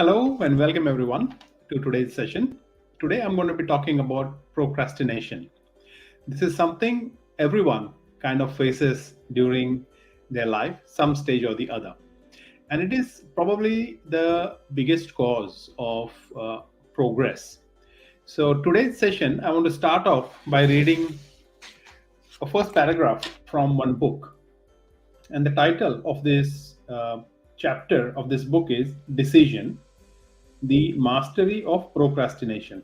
Hello and welcome everyone to today's session. Today I'm going to be talking about procrastination. This is something everyone kind of faces during their life, some stage or the other. And it is probably the biggest cause of progress. So today's session, I want to start off by reading a first paragraph from one book. And the title of this chapter of this book is Decision, the Mastery of Procrastination.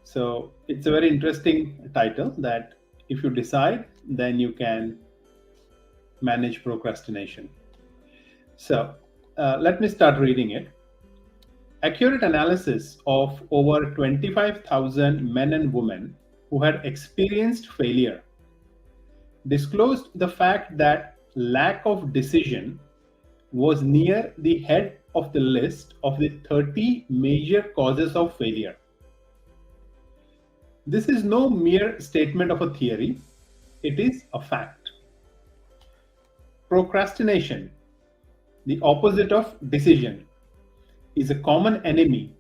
So it's a very interesting title that if you decide, then you can manage procrastination. So let me start reading it. Accurate analysis of over 25,000 men and women who had experienced failure disclosed the fact that lack of decision was near the head of the list of the 30 major causes of failure. This is no mere statement of a theory, it is a fact. Procrastination, the opposite of decision, is a common enemy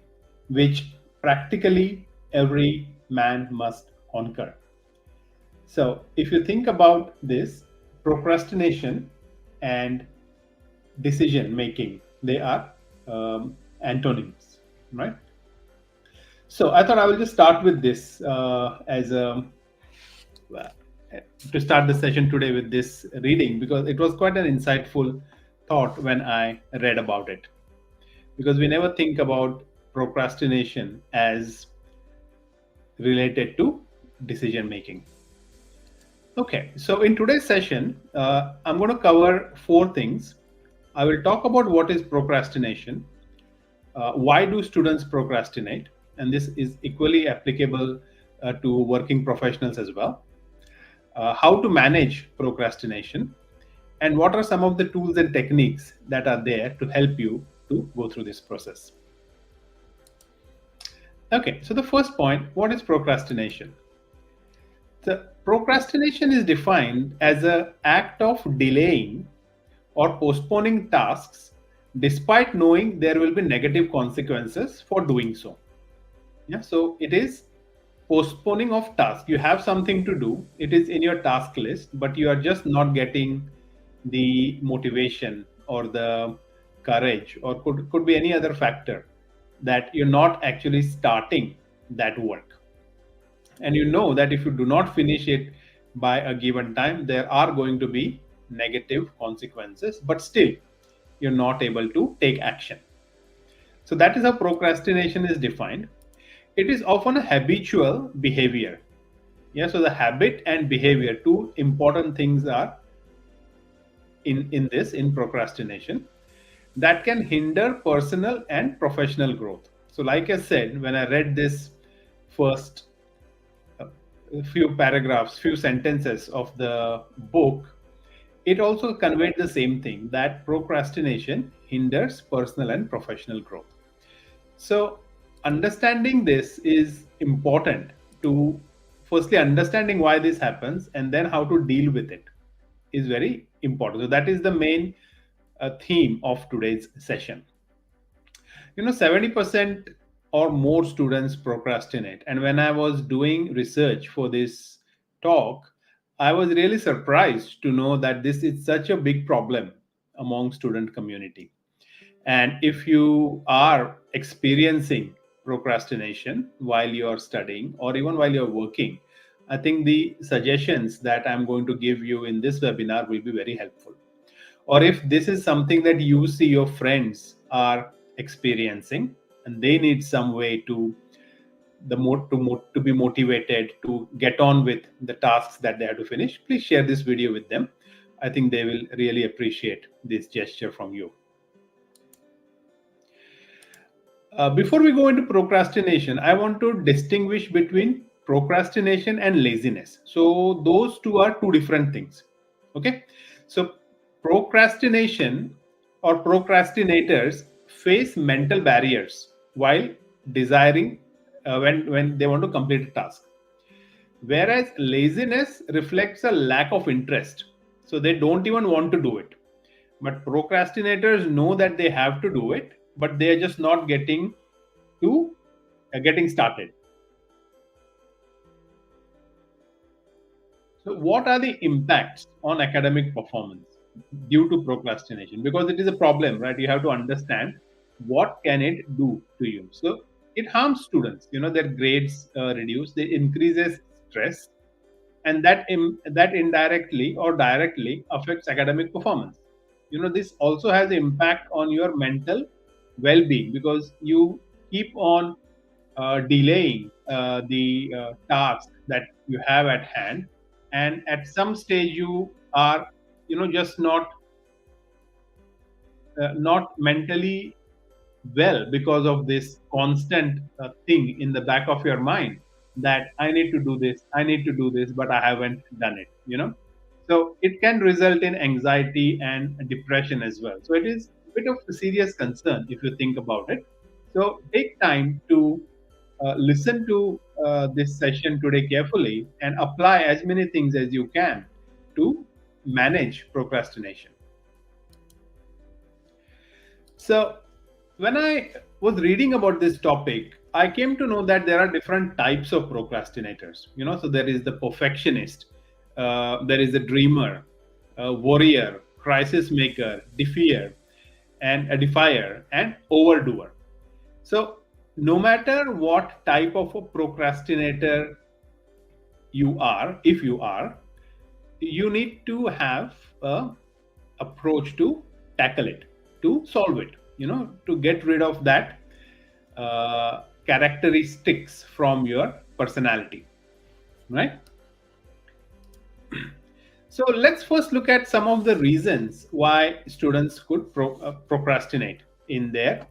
which practically every man must conquer. So, if you think about this, procrastination and decision making, they are antonyms, right? So I thought I will just start with this as a to start the session today with this reading, because it was quite an insightful thought when I read about it. Because we never think about procrastination as related to decision making. Okay, so in today's session, I'm going to cover four things. I will talk about what is procrastination, why do students procrastinate, and this is equally applicable to working professionals as well, how to manage procrastination, and what are some of the tools and techniques that are there to help you to go through this process. Okay, so the first point, what is procrastination? The procrastination is defined as an act of delaying or postponing tasks despite knowing there will be negative consequences for doing so. Yeah, so it is postponing of task. You have something to do, it is in your task list, but you are just not getting the motivation or the courage, or could be any other factor, that you're not actually starting that work. And you know that if you do not finish it by a given time, there are going to be negative consequences, but still you're not able to take action. So that is how procrastination is defined. It is often a habitual behavior. Yeah, so the habit and behavior, two important things are in procrastination, that can hinder personal and professional growth. So like I said, when I read this first few paragraphs, few sentences of the book, it also conveyed the same thing, that procrastination hinders personal and professional growth. So understanding this is important, to firstly understanding why this happens and then how to deal with it is very important. So that is the main theme of today's session. 70% or more students procrastinate, and when I was doing research for this talk, I was really surprised to know that this is such a big problem among student community. And if you are experiencing procrastination while you are studying or even while you're working, I think the suggestions that I'm going to give you in this webinar will be very helpful. Or if this is something that you see your friends are experiencing and they need some way to be motivated to get on with the tasks that they have to finish, please share this video with them. I think they will really appreciate this gesture from you. Before we go into procrastination, I want to distinguish between procrastination and laziness. So those two are two different things. Okay, so procrastination or procrastinators face mental barriers while desiring when they want to complete a task, whereas laziness reflects a lack of interest, so they don't even want to do it. But procrastinators know that they have to do it, but they are just not getting started. So what are the impacts on academic performance due to procrastination? Because it is a problem, right? You have to understand what can it do to you. So it harms students. Their grades reduce. It increases stress, and that indirectly or directly affects academic performance. This also has impact on your mental well-being, because you keep on delaying the task that you have at hand, and at some stage you are just not mentally well, because of this constant thing in the back of your mind, that I need to do this, I need to do this, but I haven't done it. So it can result in anxiety and depression as well. So it is a bit of a serious concern if you think about it. So take time to listen to this session today carefully and apply as many things as you can to manage procrastination. So, when I was reading about this topic, I came to know that there are different types of procrastinators. So there is the perfectionist, there is the dreamer, warrior, crisis maker, defier, and overdoer. So, no matter what type of a procrastinator you are, if you are, you need to have a approach to tackle it, to solve it, to get rid of that characteristics from your personality, right? So let's first look at some of the reasons why students could procrastinate in their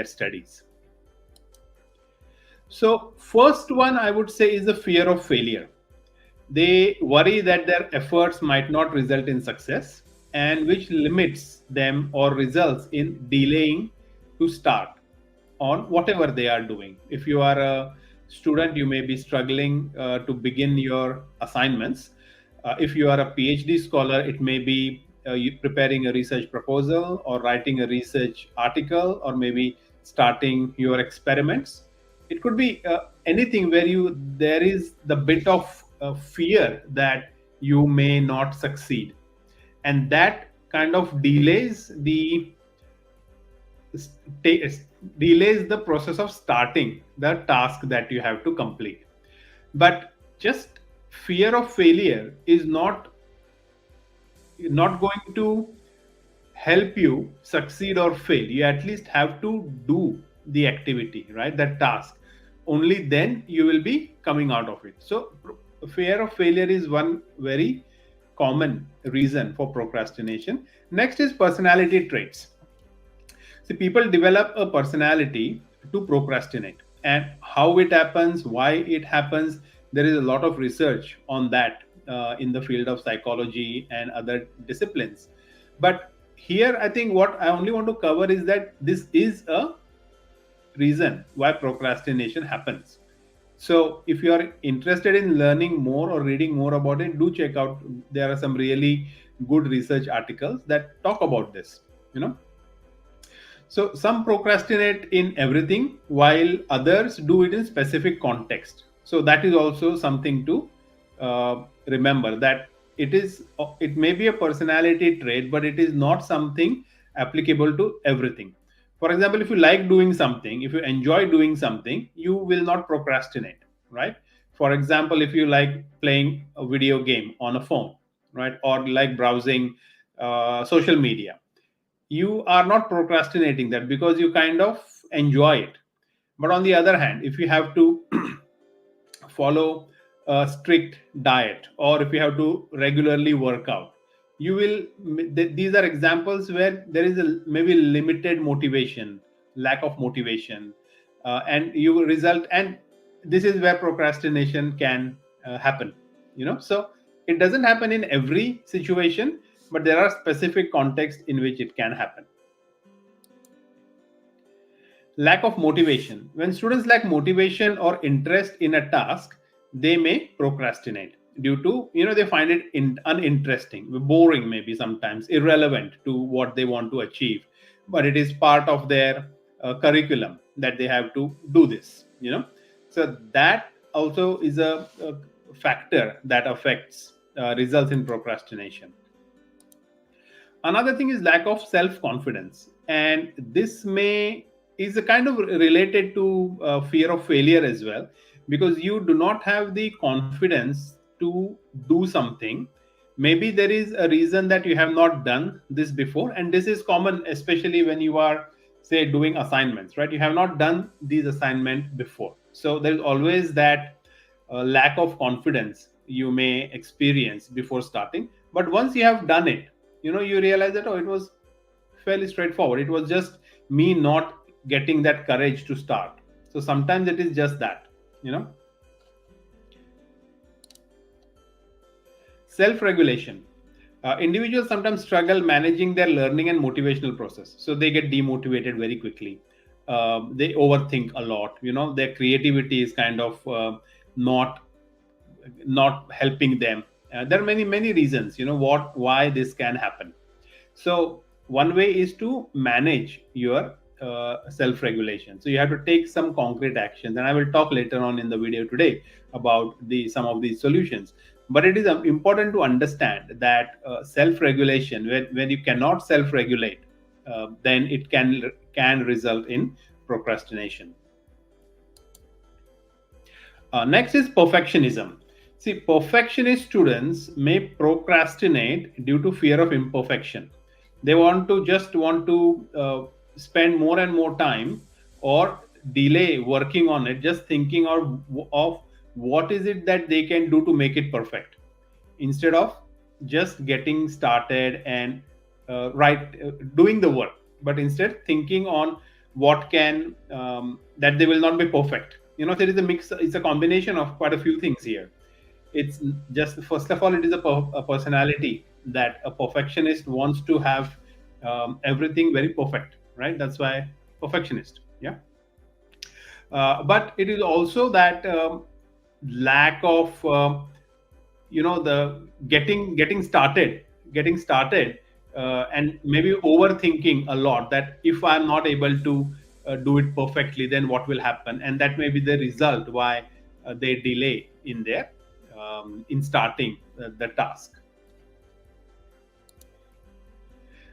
studies. So first one I would say is the fear of failure. They worry that their efforts might not result in success, and which limits them or results in delaying to start on whatever they are doing. If you are a student, you may be struggling to begin your assignments. If you are a PhD scholar, it may be you preparing a research proposal or writing a research article, or maybe starting your experiments. It could be anything where there is the bit of fear that you may not succeed, and that kind of delays the process of starting the task that you have to complete. But just fear of failure is not going to help you succeed or fail. You at least have to do the activity, right? That task. Only then you will be coming out of it. So fear of failure is one very common reason for procrastination. Next is personality traits. See, people develop a personality to procrastinate, and how it happens, why it happens. There is a lot of research on that in the field of psychology and other disciplines. But here, I think what I only want to cover is that this is a reason why procrastination happens. So if you are interested in learning more or reading more about it, do check out. There are some really good research articles that talk about this. So some procrastinate in everything, while others do it in specific context. So that is also something to remember, that it may be a personality trait, but it is not something applicable to everything. For example, if you like doing something, if you enjoy doing something, you will not procrastinate, right? For example, if you like playing a video game on a phone, right, or like browsing social media, you are not procrastinating that, because you kind of enjoy it. But on the other hand, if you have to follow a strict diet, or if you have to regularly work out, you will these are examples where there is a maybe limited motivation, lack of motivation, and you will result, and this is where procrastination can happen. So it doesn't happen in every situation, but there are specific contexts in which it can happen. Lack of motivation. When students lack motivation or interest in a task, they may procrastinate due to, they find it uninteresting, boring, maybe sometimes irrelevant to what they want to achieve, but it is part of their curriculum that they have to do this, so that also is a factor that affects results in procrastination. Another thing is lack of self confidence, and this may is a kind of related to fear of failure as well, because you do not have the confidence to do something. Maybe there is a reason that you have not done this before, and this is common especially when you are, say, doing assignments, right? You have not done these assignments before, so there is always that lack of confidence you may experience before starting. But once you have done it, you realize that, oh, it was fairly straightforward. It was just me not getting that courage to start. So sometimes it is just that, self regulation. Individuals sometimes struggle managing their learning and motivational process, so they get demotivated very quickly. They overthink a lot. Their creativity is kind of not helping them. There are many reasons, why this can happen. So one way is to manage your self regulation. So you have to take some concrete actions, and I will talk later on in the video today about the some of these solutions. But it is important to understand that self regulation, when you cannot self regulate, then it can result in procrastination. Next is perfectionism. See, perfectionist students may procrastinate due to fear of imperfection. They want to spend more and more time, or delay working on it, just thinking of what is it that they can do to make it perfect, instead of just getting started and doing the work, but instead thinking on what can that they will not be perfect. There is a mix, it's a combination of quite a few things here. It's just, first of all, it is a personality that a perfectionist wants to have everything very perfect, right? That's why perfectionist. Yeah. But it is also that lack of the getting started, and maybe overthinking a lot, that if I'm not able to do it perfectly, then what will happen, and that may be the result why they delay in their in starting the task.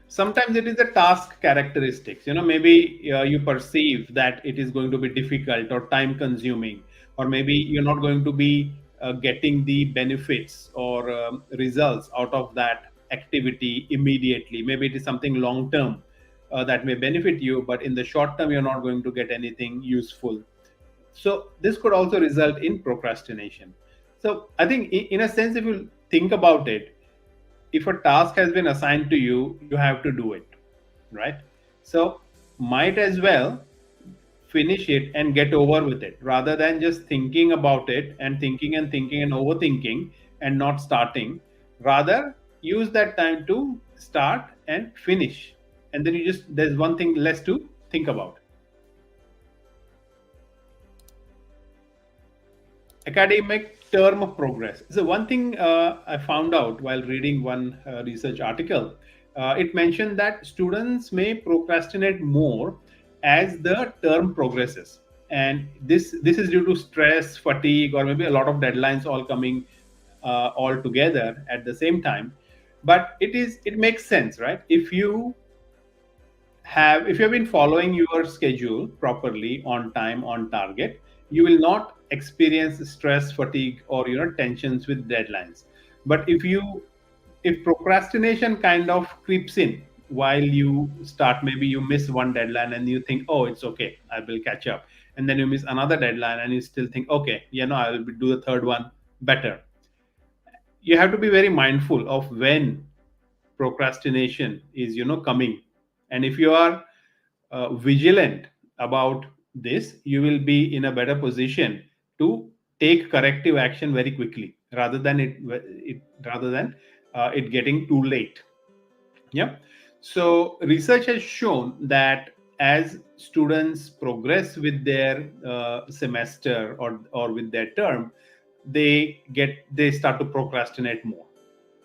Sometimes it is the task characteristics. Maybe you perceive that it is going to be difficult or time consuming, or maybe you're not going to be getting the benefits or results out of that activity immediately. Maybe it is something long term that may benefit you, but in the short term you're not going to get anything useful. So this could also result in procrastination. So I think, in a sense, if you think about it, if a task has been assigned to you, you have to do it, right? So might as well finish it and get over with it, rather than just thinking about it and thinking and thinking and overthinking and not starting. Rather, use that time to start and finish, and then there's one thing less to think about. Academic term progress. So one thing I found out while reading one research article, it mentioned that students may procrastinate more as the term progresses, and this is due to stress, fatigue, or maybe a lot of deadlines all coming all together at the same time. But it makes sense, right? If you have been following your schedule properly, on time, on target, you will not experience stress, fatigue, or tensions with deadlines. But if procrastination kind of creeps in while you start, maybe you miss one deadline and you think, oh, it's okay, I will catch up, and then you miss another deadline and you still think, okay, I will do the third one better. You have to be very mindful of when procrastination is coming, and if you are vigilant about this, you will be in a better position to take corrective action very quickly, rather than it getting too late. Yeah. So research has shown that as students progress with their semester, or with their term, they start to procrastinate more.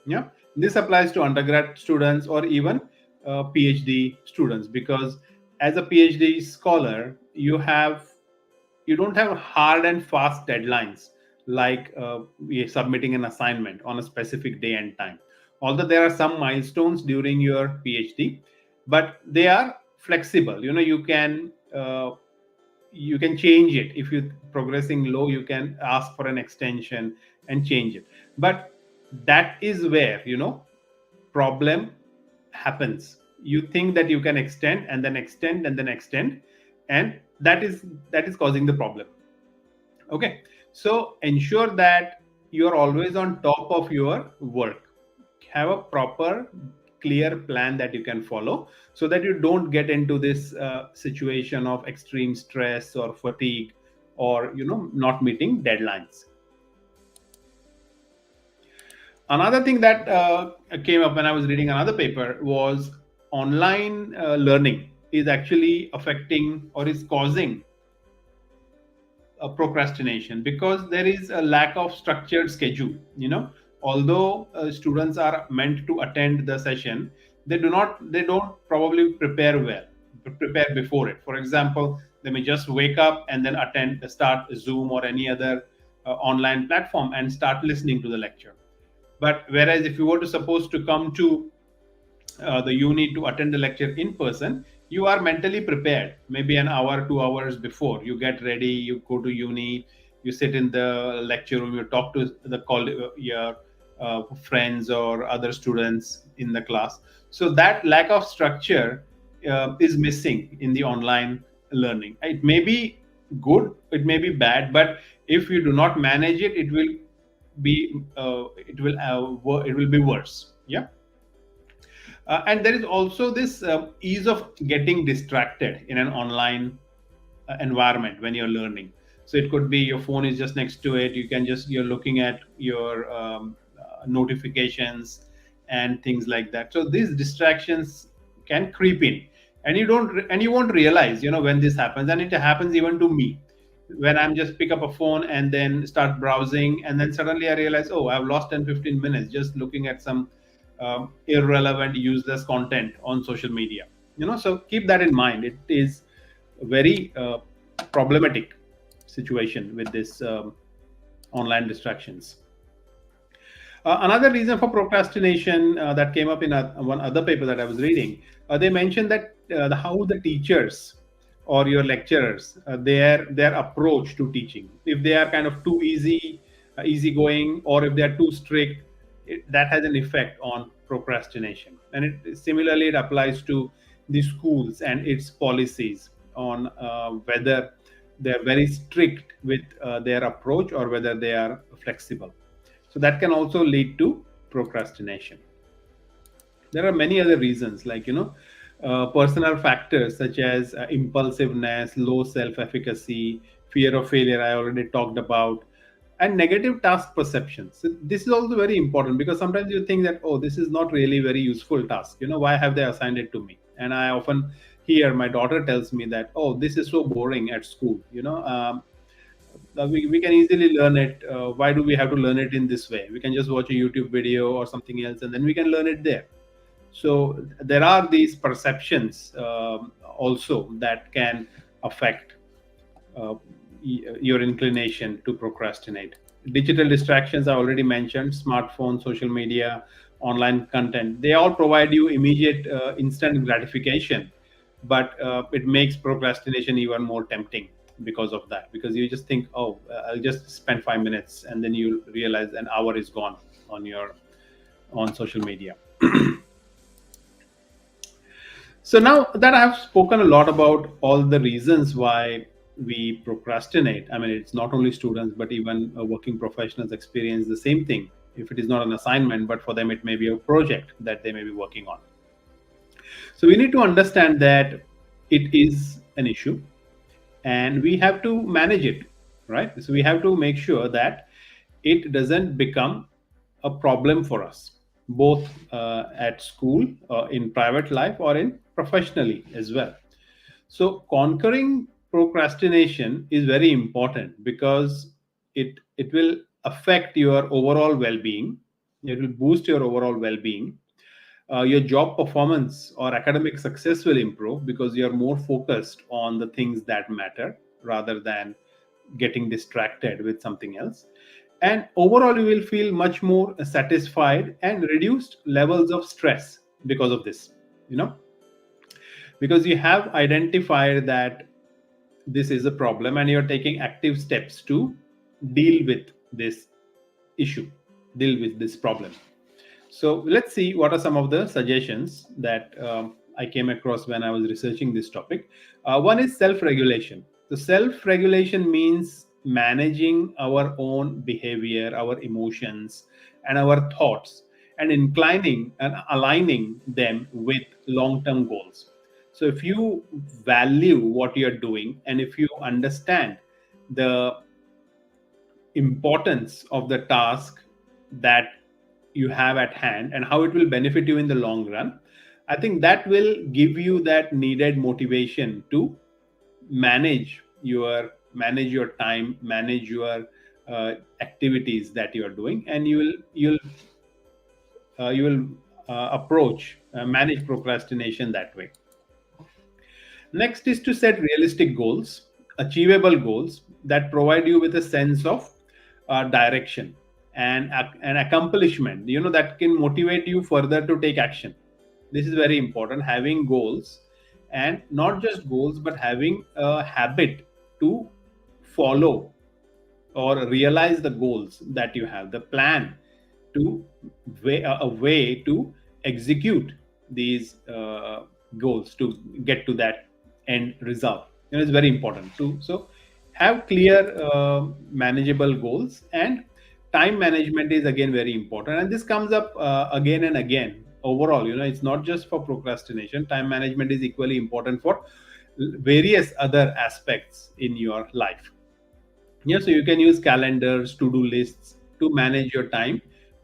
Yeah. This applies to undergrad students, or even PhD students, because as a PhD scholar, you don't have hard and fast deadlines like we submitting an assignment on a specific day and time. Although there are some milestones during your PhD, but they are flexible. You can change it. If you're progressing low, you can ask for an extension and change it. But that is where problem happens. You think that you can extend and then extend and then extend, and that is causing the problem. Okay, so ensure that you are always on top of your work. Have a proper clear plan that you can follow, so that you don't get into this situation of extreme stress or fatigue, or not meeting deadlines. Another thing that came up when I was reading another paper was online learning is actually affecting or is causing procrastination, because there is a lack of structured schedule. Although students are meant to attend the session, they don't probably prepare before it. For example, they may just wake up and then start Zoom or any other online platform and start listening to the lecture. But whereas if you were to supposed to come to you need to attend the lecture in person, you are mentally prepared maybe an hour 2 hours before. You get ready, you go to uni, you sit in the lecture room, you talk to your friends or other students in the class. So that lack of structure is missing in the online learning. It may be good, it may be bad, but if you do not manage it, it will be worse. Yeah. And there is also this ease of getting distracted in an online environment when you're learning. So it could be your phone is just next to it. You're looking at your notifications and things like that. So these distractions can creep in, and you won't realize, when this happens. And it happens even to me, when I'm just pick up a phone and then start browsing, and then suddenly I realize, oh, I've lost 10-15 minutes just looking at some irrelevant, useless content on social media. So keep that in mind. It is a very problematic situation with this online distractions. Another reason for procrastination that came up in one other paper that I was reading, they mentioned that how the teachers or your lecturers, their approach to teaching, if they are kind of too easygoing, or if they are too strict, that has an effect on procrastination. And similarly it applies to the schools and its policies on whether they're very strict with their approach or whether they are flexible. So that can also lead to procrastination. There are many other reasons, like personal factors such as impulsiveness, low self-efficacy, fear of failure, I already talked about, and negative task perceptions. So this is also very important, because sometimes you think that, oh, this is not really very useful task. Why have they assigned it to me? And I often hear my daughter tells me that, oh, this is so boring at school. We can easily learn it. Why do we have to learn it in this way? We can just watch a YouTube video or something else, and then we can learn it there. So there are these perceptions also that can affect your inclination to procrastinate. Digital distractions I already mentioned: smartphone, social media, online content. They all provide you immediate, instant gratification, but it makes procrastination even more tempting because of that. Because you just think, oh, I'll just spend 5 minutes, and then you realize an hour is gone on social media. So now that I have spoken a lot about all the reasons why we procrastinate, I mean, it's not only students, but even working professionals experience the same thing. If it is not an assignment, but for them it may be a project that they may be working on. So we need to understand that it is an issue, and we have to manage it, right? So we have to make sure that it doesn't become a problem for us, both at school, in private life, or in professionally as well. So conquering procrastination is very important, because it will affect your overall well-being. It will boost your overall well-being. Your job performance or academic success will improve because you're more focused on the things that matter rather than getting distracted with something else. And overall, you will feel much more satisfied and reduced levels of stress because of this, you know, because you have identified that this is a problem and you're taking active steps to deal with this issue, deal with this problem. So let's see what are some of the suggestions that I came across when I was researching this topic. One is self-regulation. So self-regulation means managing our own behavior, our emotions, and our thoughts, and inclining and aligning them with long-term goals. So if you value what you're doing and if you understand the importance of the task that you have at hand and how it will benefit you in the long run, I think that will give you that needed motivation to manage your time, manage your activities that you are doing, and you will approach manage procrastination that way. Next is to set realistic goals, achievable goals that provide you with a sense of direction and an accomplishment, that can motivate you further to take action. This is very important, having goals, and not just goals, but having a habit to follow or realize the goals that you have, the plan to a way to execute these goals to get to that end result. It's very important to so have clear manageable goals, and time management is again very important, and this comes up again and again. Overall, it's not just for procrastination. Time management is equally important for various other aspects in your life. Yeah, so you can use calendars, to-do lists to manage your time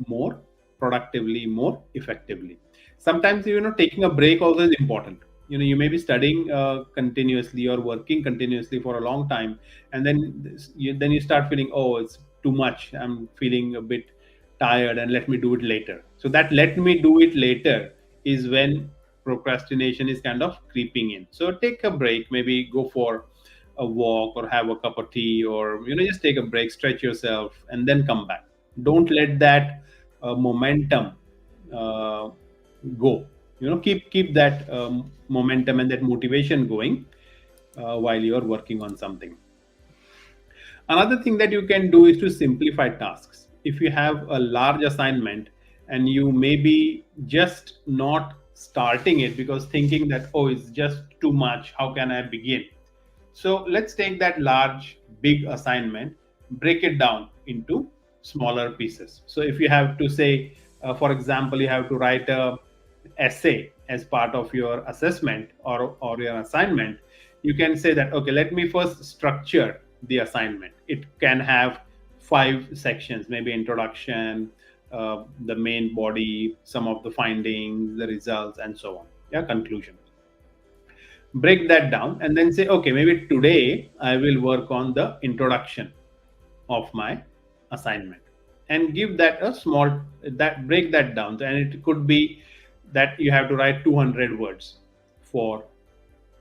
more productively, more effectively. Sometimes, taking a break also is important. You may be studying continuously or working continuously for a long time, and then you start feeling, oh, it's too much. I'm feeling a bit tired, and let me do it later. So that let me do it later is when procrastination is kind of creeping in. So take a break, maybe go for a walk or have a cup of tea, or just take a break, stretch yourself, and then come back. Don't let that momentum uh, go. Keep that momentum and that motivation going while you are working on something. Another thing that you can do is to simplify tasks. If you have a large assignment and you may be just not starting it because thinking that, oh, it's just too much, how can I begin? So let's take that large, big assignment, break it down into smaller pieces. So if you have to say, for example, you have to write a essay as part of your assessment or your assignment, you can say that, okay, let me first structure the assignment. It can have 5 sections, maybe introduction, the main body, some of the findings, the results, and so on. Yeah, conclusion. Break that down and then say, okay, maybe today I will work on the introduction of my assignment, and give that a small, that break that down. And it could be that you have to write 200 words for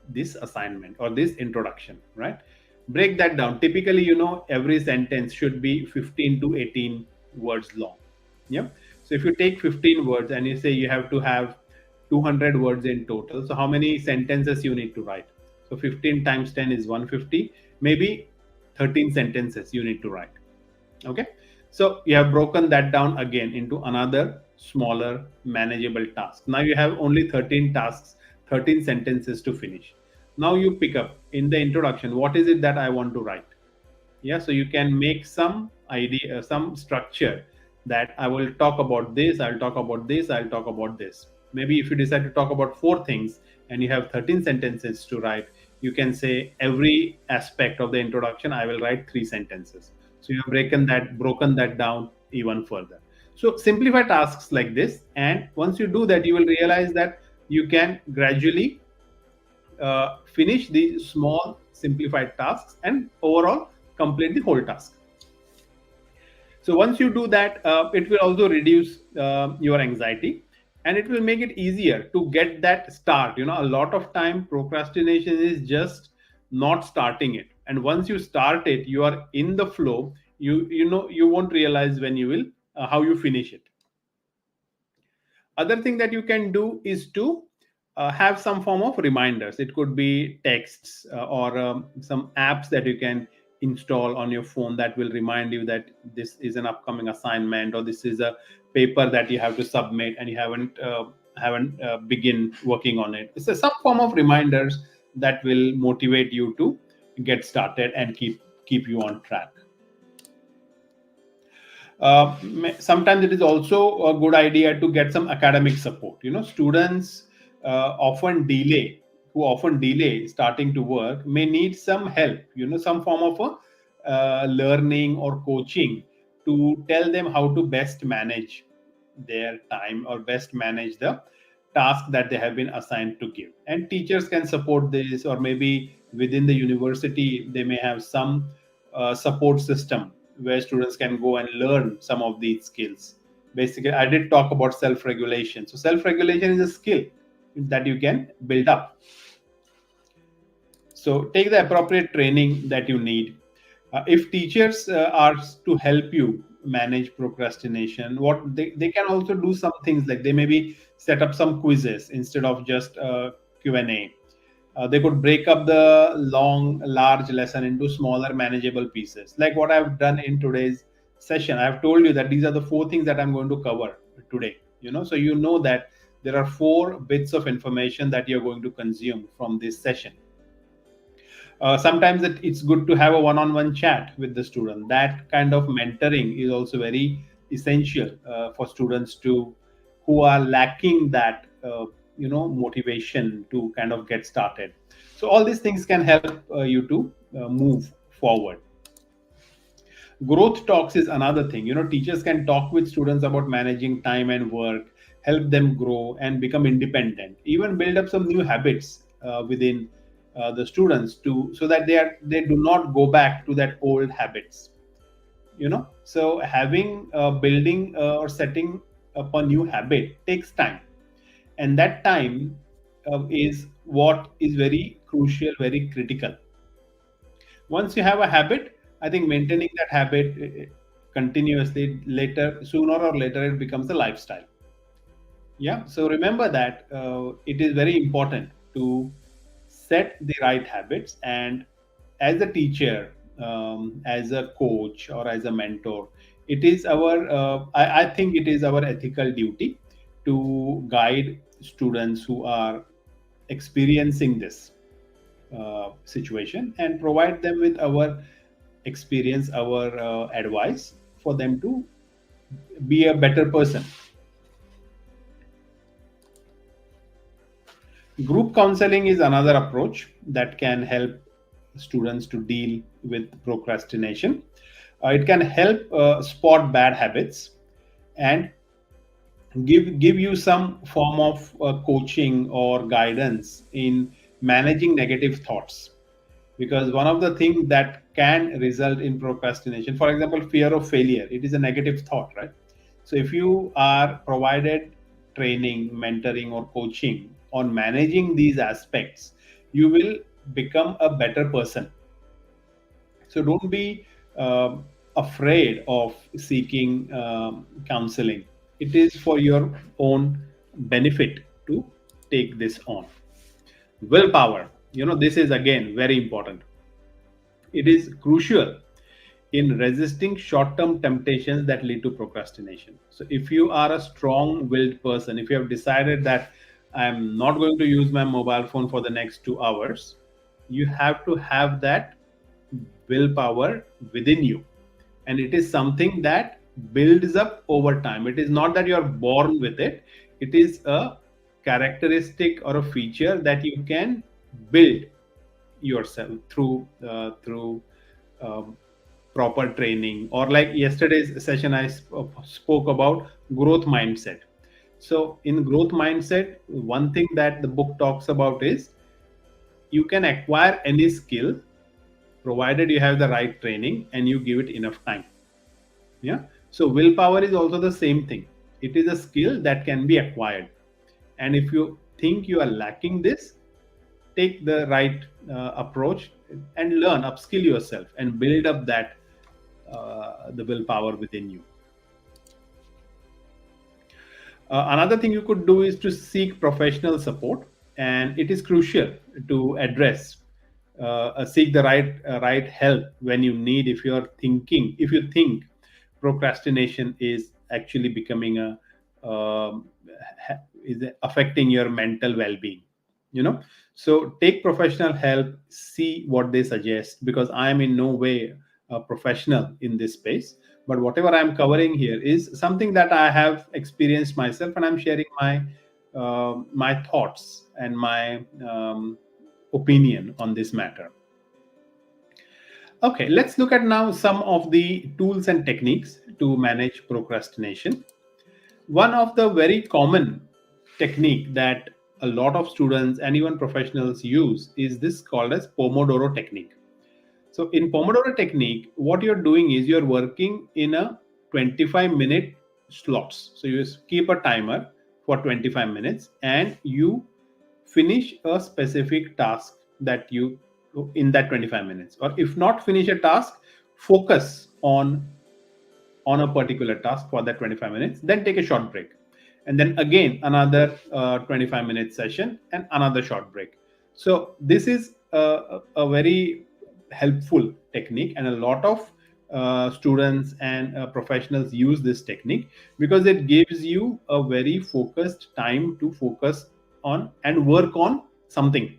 this assignment or this introduction, right? Break that down. Typically, every sentence should be 15 to 18 words long. Yeah. So if you take 15 words and you say you have to have 200 words in total, so how many sentences you need to write? So 15 times 10 is 150. Maybe 13 sentences you need to write. Okay. So you have broken that down again into another smaller manageable task. Now you have only 13 tasks, 13 sentences to finish. Now you pick up in the introduction, what is it that I want to write? Yeah, so you can make some idea, some structure, that I will talk about this, I'll talk about this, I'll talk about this. Maybe if you decide to talk about 4 things and you have 13 sentences to write, you can say every aspect of the introduction I will write 3 sentences. So you have broken that down even further. So simplify tasks like this, and once you do that, you will realize that you can gradually finish the small simplified tasks and overall complete the whole task. So once you do that, it will also reduce your anxiety. and it will make it easier to get that start. A lot of time procrastination is just not starting it, and once you start it, you are in the flow. You won't realize when you will how you finish it. Other thing that you can do is to have some form of reminders. It could be texts, or some apps that you can install on your phone that will remind you that this is an upcoming assignment, or this is a paper that you have to submit and you haven't begin working on it. It's some form of reminders that will motivate you to get started and keep you on track. Sometimes it is also a good idea to get some academic support. Students often delay who often delay starting to work may need some help, some form of a learning or coaching to tell them how to best manage their time or best manage the task that they have been assigned to give. And teachers can support this, or maybe within the university they may have some support system where students can go and learn some of these skills. Basically, I did talk about self regulation. So self regulation is a skill that you can build up. So take the appropriate training that you need. If teachers are to help you manage procrastination, what they can also do some things, like they maybe set up some quizzes instead of just Q&A. They could break up the large lesson into smaller, manageable pieces. Like what I've done in today's session, I've told you that these are the 4 things that I'm going to cover today. So that there are 4 bits of information that you're going to consume from this session. Sometimes it's good to have a one-on-one chat with the student. That kind of mentoring is also very essential for students who are lacking that motivation to kind of get started. So all these things can help you to move forward. Growth talks is another thing. Teachers can talk with students about managing time and work, help them grow and become independent, even build up some new habits within the students so that they do not go back to that old habits. So having building or setting up a new habit takes time, and that time is what is very crucial, very critical. Once you have a habit, I think maintaining that habit continuously, sooner or later it becomes a lifestyle. Yeah, so remember that it is very important to set the right habits. And as a teacher, as a coach, or as a mentor, it is I think it is our ethical duty to guide students who are experiencing this situation, and provide them with our experience, our advice for them to be a better person. Group counseling is another approach that can help students to deal with procrastination. It can help spot bad habits and give you some form of coaching or guidance in managing negative thoughts. Because one of the things that can result in procrastination, for example, fear of failure, it is a negative thought, right? So if you are provided training, mentoring or coaching on managing these aspects, you will become a better person. So don't be afraid of seeking counseling. It is for your own benefit to take this on. Willpower, this is again very important. It is crucial in resisting short-term temptations that lead to procrastination. So if you are a strong-willed person, if you have decided that I'm not going to use my mobile phone for the next 2 hours, you have to have that willpower within you. And it is something that builds up over time. It is not that you are born with it. It is a characteristic or a feature that you can build yourself through proper training. Or like yesterday's session, I spoke about growth mindset. So in growth mindset, one thing that the book talks about is you can acquire any skill provided you have the right training and you give it enough time. Yeah. So willpower is also the same thing. It is a skill that can be acquired. And if you think you are lacking this, take the right approach and learn, upskill yourself, and build up that the willpower within you. Another thing you could do is to seek professional support, and it is crucial to address, seek the right help when you need. If you think procrastination is actually becoming is affecting your mental well-being, so take professional help, see what they suggest, because I am in no way a professional in this space, but whatever I'm covering here is something that I have experienced myself, and I'm sharing my thoughts and my opinion on this matter. Okay, let's look at now some of the tools and techniques to manage procrastination. One of the very common technique that a lot of students and even professionals use is this called as Pomodoro technique. So in Pomodoro technique, what you're doing is you're working in a 25-minute slots. So you keep a timer for 25 minutes and you finish a specific task that you in that 25 minutes. Or if not finish a task, focus on a particular task for that 25 minutes, then take a short break. And then again, another 25-minute session and another short break. So this is a very helpful technique, and a lot of students and professionals use this technique because it gives you a very focused time to focus on and work on something.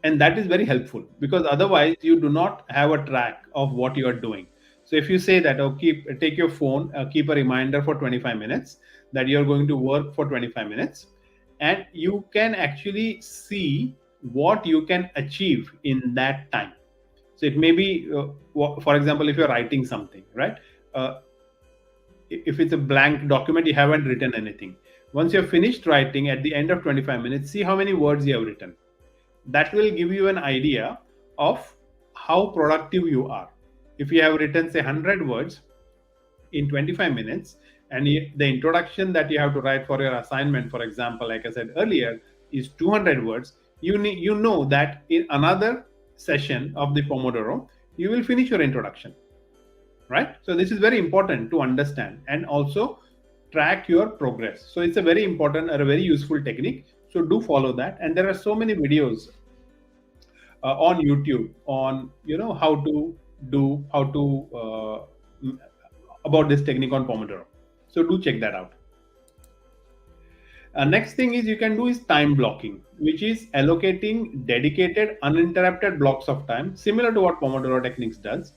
And that is very helpful because otherwise you do not have a track of what you are doing. So if you say that, oh, take your phone, keep a reminder for 25 minutes that you're going to work for 25 minutes, and you can actually see what you can achieve in that time. So it may be, for example, if you're writing something, right? If it's a blank document, you haven't written anything. Once you're finished writing, at the end of 25 minutes, see how many words you have written. That will give you an idea of how productive you are. If you have written, say, 100 words in 25 minutes, and the introduction that you have to write for your assignment, for example, like I said earlier, is 200 words, you know that in another session of the Pomodoro, you will finish your introduction, right? So this is very important to understand and also track your progress. So it's a very important or a very useful technique. So do follow that. And there are so many videos on YouTube on how to about this technique on Pomodoro. So do check that out. Next thing is you can do is time blocking, which is allocating dedicated uninterrupted blocks of time, similar to what Pomodoro techniques does,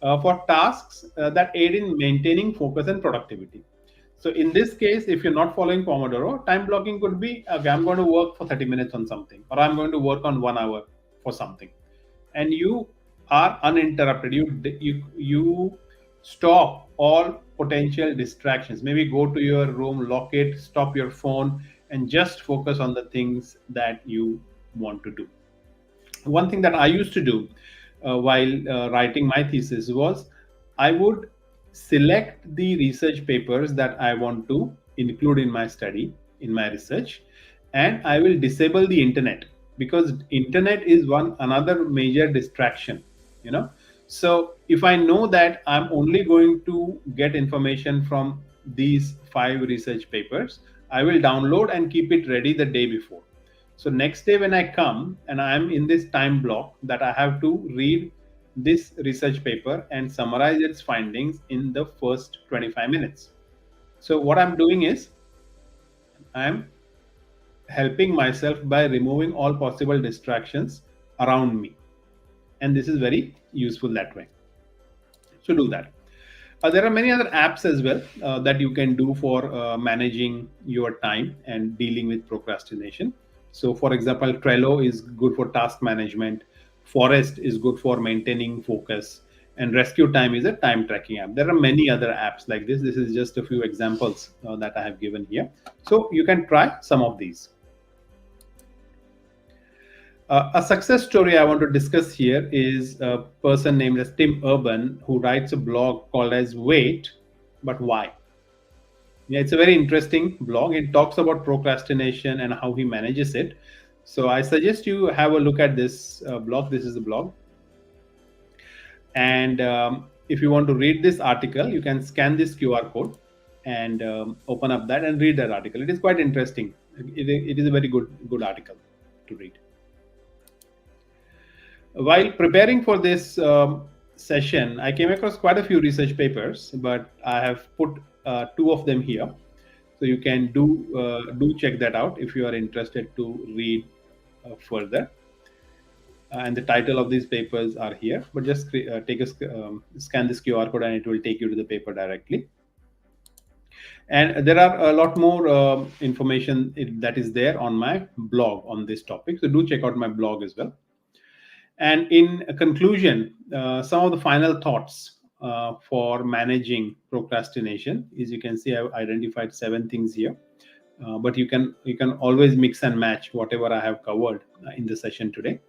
for tasks that aid in maintaining focus and productivity. So in this case, if you're not following Pomodoro, time blocking could be, okay, I'm going to work for 30 minutes on something, or I'm going to work on 1 hour for something, and you are uninterrupted. You stop all potential distractions. Maybe go to your room, lock it, stop your phone, and just focus on the things that you want to do. One thing that I used to do while writing my thesis was I would select the research papers that I want to include in my study, in my research, and I will disable the internet, because internet is another major distraction. So if I know that I'm only going to get information from these 5 research papers, I will download and keep it ready the day before. So next day when I come and I'm in this time block that I have to read this research paper and summarize its findings in the first 25 minutes. So what I'm doing is I'm helping myself by removing all possible distractions around me. And this is very useful that way. So do that. There are many other apps as well that you can do for managing your time and dealing with procrastination. So for example, Trello is good for task management. Forest is good for maintaining focus. And Rescue Time is a time tracking app. There are many other apps like this. This is just a few examples that I have given here. So you can try some of these. A success story I want to discuss here is a person named as Tim Urban, who writes a blog called as Wait, But Why? Yeah, it's a very interesting blog. It talks about procrastination and how he manages it. So I suggest you have a look at this blog. This is the blog. And if you want to read this article, you can scan this QR code and open up that and read that article. It is quite interesting. It is a very good article to read. While preparing for this session, I came across quite a few research papers, but I have put two of them here. So you can do check that out if you are interested to read further. And the title of these papers are here, but just scan this QR code and it will take you to the paper directly. And there are a lot more information that is there on my blog on this topic. So do check out my blog as well. And in conclusion, some of the final thoughts for managing procrastination is, you can see I've identified 7 things here. But you can always mix and match whatever I have covered in the session today.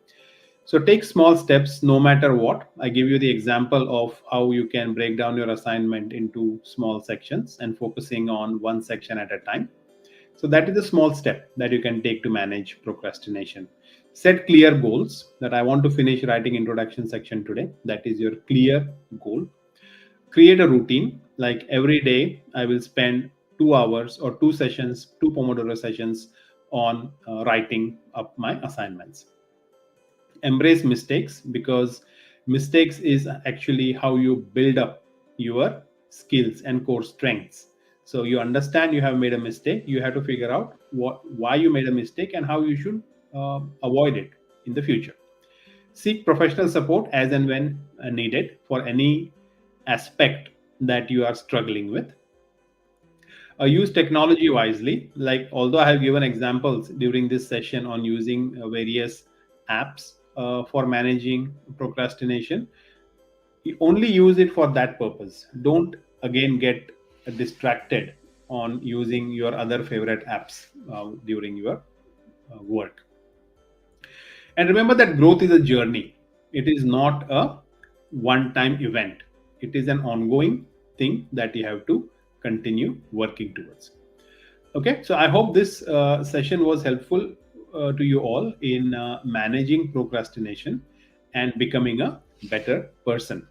So take small steps no matter what. I give you the example of how you can break down your assignment into small sections and focusing on one section at a time. So that is a small step that you can take to manage procrastination. Set clear goals, that I want to finish writing introduction section today. That is your clear goal. Create a routine, like every day I will spend 2 hours or 2 sessions, 2 Pomodoro sessions on writing up my assignments. Embrace mistakes, because mistakes is actually how you build up your skills and core strengths. So you understand you have made a mistake, you have to figure out why you made a mistake and how you should avoid it in the future. Seek professional support as and when needed for any aspect that you are struggling with. Use technology wisely. Like, although I have given examples during this session on using various apps for managing procrastination, you only use it for that purpose. Don't again get distracted on using your other favorite apps during your work. And remember that growth is a journey. It is not a one-time event. It is an ongoing thing that you have to continue working towards. Okay, so I hope this session was helpful to you all in managing procrastination and becoming a better person.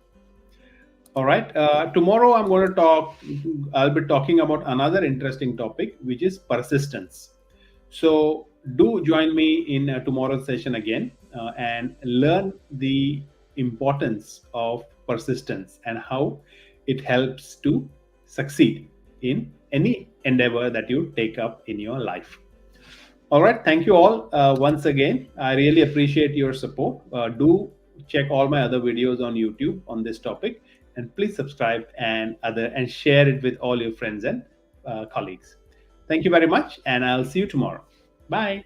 All right, tomorrow I'll be talking about another interesting topic, which is persistence. So do join me in tomorrow's session again and learn the importance of persistence and how it helps to succeed in any endeavor that you take up in your life. All right, thank you all once again. I really appreciate your support. Do check all my other videos on YouTube on this topic, and please subscribe and share it with all your friends and colleagues. Thank you very much, and I'll see you tomorrow. Bye.